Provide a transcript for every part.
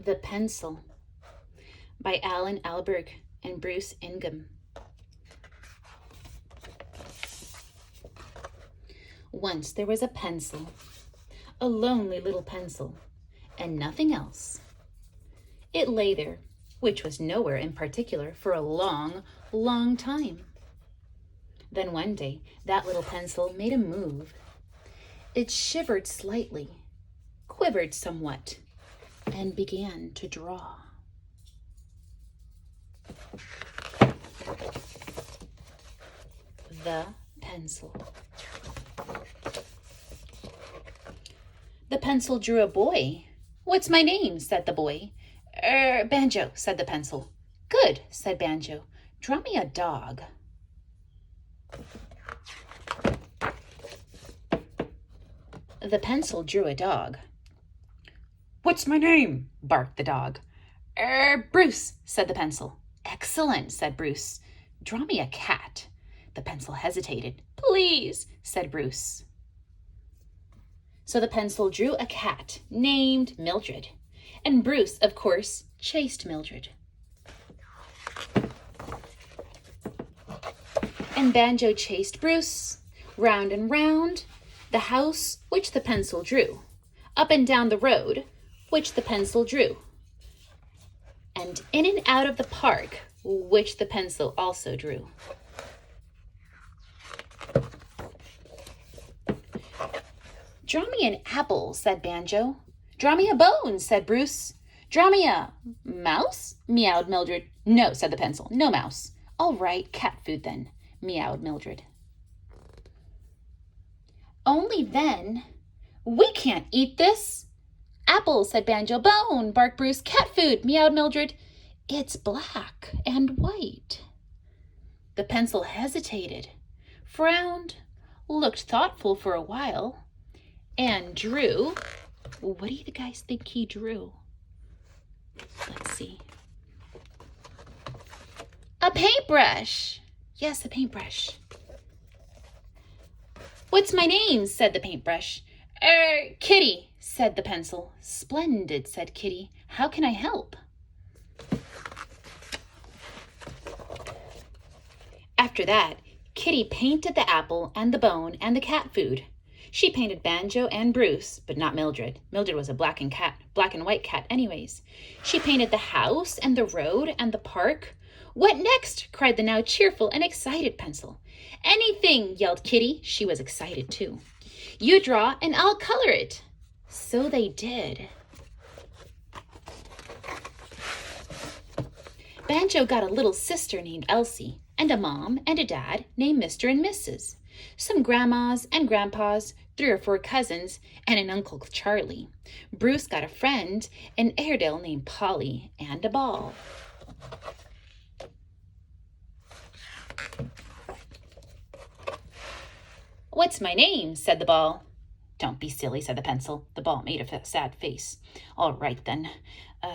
The Pencil by Alan Alberg and Bruce Ingham. Once there was a pencil, a lonely little pencil, and nothing else. It lay there, which was nowhere in particular, for a long, long time. Then one day, that little pencil made a move. It shivered slightly, quivered somewhat, and began to draw. The Pencil. The pencil drew a boy. "What's my name?" said the boy. Banjo," said the pencil. "Good," said Banjo. "Draw me a dog." The pencil drew a dog. "What's my name?" barked the dog. Bruce," said the pencil. "Excellent," said Bruce. "Draw me a cat." The pencil hesitated. "Please," said Bruce. So the pencil drew a cat named Mildred, and Bruce, of course, chased Mildred. And Banjo chased Bruce, round and round the house which the pencil drew, up and down the road which the pencil drew, and in and out of the park which the pencil also drew. "Draw me an apple," said Banjo. "Draw me a bone," said Bruce. "Draw me a mouse," meowed Mildred. "No," said the pencil, "no mouse." "All right, cat food then," meowed Mildred. "Only then, we can't eat this." "Apple," said Banjo. "Bone," barked Bruce. "Cat food," meowed Mildred. "It's black and white." The pencil hesitated, frowned, looked thoughtful for a while, and drew. What do you guys think he drew? Let's see. A paintbrush. Yes, a paintbrush. "What's my name?" said the paintbrush. Kitty," said the pencil. "Splendid," said Kitty. "How can I help?" After that, Kitty painted the apple and the bone and the cat food. She painted Banjo and Bruce, but not Mildred. Mildred was a black and white cat anyways. She painted the house and the road and the park. "What next?" cried the now cheerful and excited pencil. "Anything," yelled Kitty. She was excited too. "You draw and I'll color it." So they did. Banjo got a little sister named Elsie, and a mom and a dad named Mr. and Mrs., some grandmas and grandpas, 3 or 4 cousins, and an Uncle Charlie. Bruce got a friend, an Airedale named Polly, and a ball. "What's my name?" said the ball. "Don't be silly," said the pencil. The ball made a sad face. "All right then,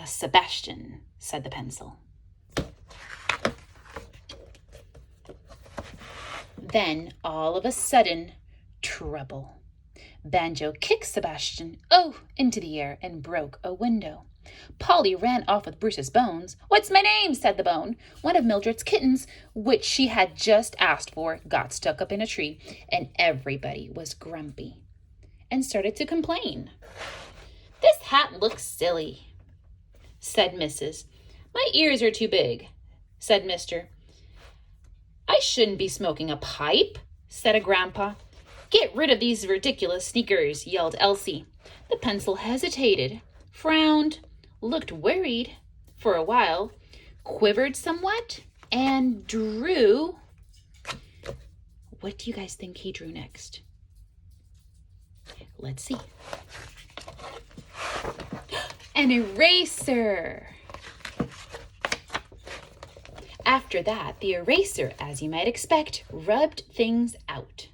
Sebastian," said the pencil. Then, all of a sudden, trouble. Banjo kicked Sebastian, into the air and broke a window. Polly ran off with Bruce's bones. "What's my name?" said the bone. One of Mildred's kittens, which she had just asked for, got stuck up in a tree, and everybody was grumpy and started to complain. "This hat looks silly," said Mrs. "My ears are too big," said Mr. "I shouldn't be smoking a pipe," said a grandpa. "Get rid of these ridiculous sneakers," yelled Elsie. The pencil hesitated, frowned, looked worried for a while, quivered somewhat, and drew. What do you guys think he drew next? Let's see. An eraser. After that, the eraser, as you might expect, rubbed things out.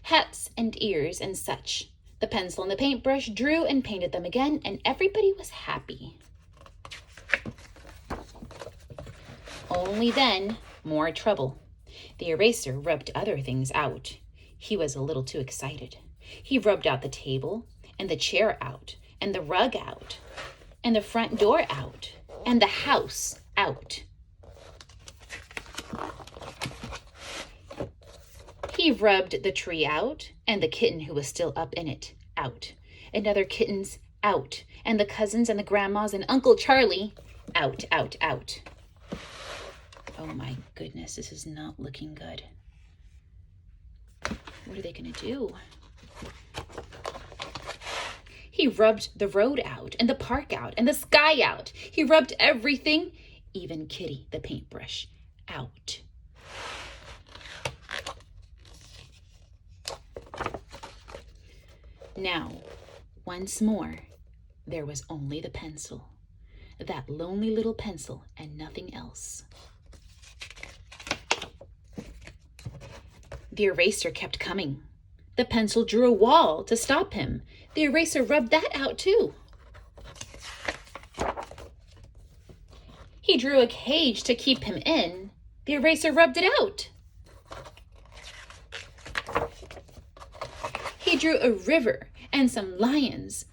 Hats and ears and such. The pencil and the paintbrush drew and painted them again, and everybody was happy. Only then, more trouble. The eraser rubbed other things out. He was a little too excited. He rubbed out the table and the chair out and the rug out. and the front door out, and the house out. He rubbed the tree out, and the kitten who was still up in it out, and other kittens out, and the cousins and the grandmas and Uncle Charlie out, out, out. Oh my goodness, this is not looking good. What are they going to do? He rubbed the road out, and the park out, and the sky out. He rubbed everything, even Kitty the paintbrush, out. Now, once more, there was only the pencil. That lonely little pencil and nothing else. The eraser kept coming. The pencil drew a wall to stop him. The eraser rubbed that out too. He drew a cage to keep him in. The eraser rubbed it out. He drew a river and some lions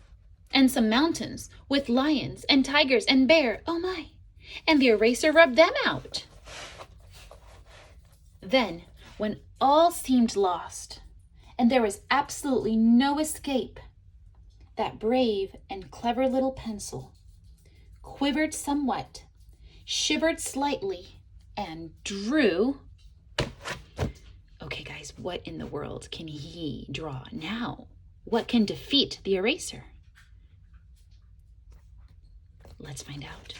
and some mountains with lions and tigers and bear, oh my, and the eraser rubbed them out. Then, when all seemed lost and there was absolutely no escape, that brave and clever little pencil quivered somewhat, shivered slightly, and drew. Okay, guys, what in the world can he draw now? What can defeat the eraser? Let's find out.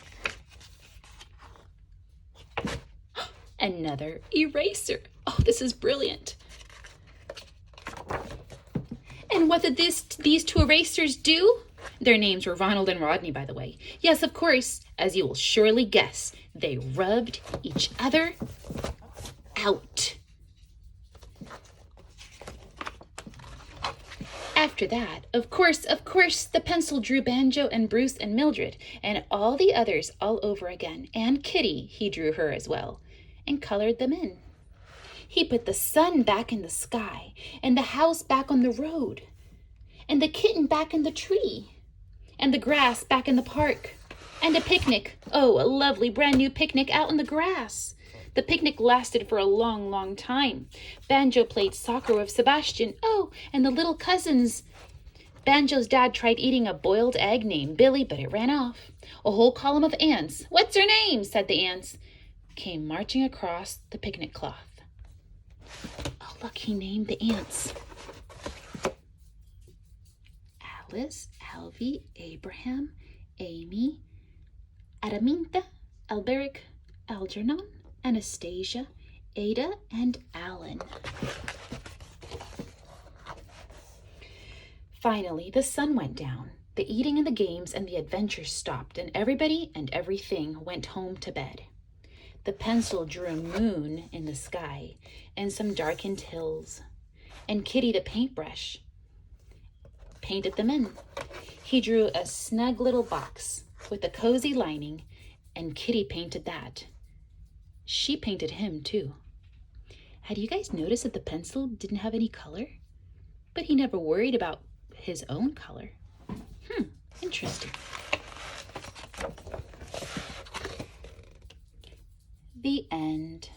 Another eraser. Oh, this is brilliant. And what did these two erasers do? Their names were Ronald and Rodney, by the way. Yes, of course, as you will surely guess, they rubbed each other out. After that, of course, the pencil drew Banjo and Bruce and Mildred and all the others all over again. And Kitty, he drew her as well, and colored them in. He put the sun back in the sky, and the house back on the road, and the kitten back in the tree, and the grass back in the park, and a picnic. Oh, a lovely brand new picnic out in the grass. The picnic lasted for a long, long time. Banjo played soccer with Sebastian. Oh, and the little cousins. Banjo's dad tried eating a boiled egg named Billy, but it ran off. A whole column of ants. What's her name? Said the ants. Came marching across the picnic cloth. Oh, look, he named the ants. Alice, Alvy, Abraham, Amy, Araminta, Alberic, Algernon, Anastasia, Ada, and Alan. Finally, the sun went down. The eating and the games and the adventures stopped, and everybody and everything went home to bed. The pencil drew a moon in the sky and some darkened hills, and Kitty the paintbrush painted them in. He drew a snug little box with a cozy lining, and Kitty painted that. She painted him too. Had you guys noticed that the pencil didn't have any color? But he never worried about his own color. Interesting. The end.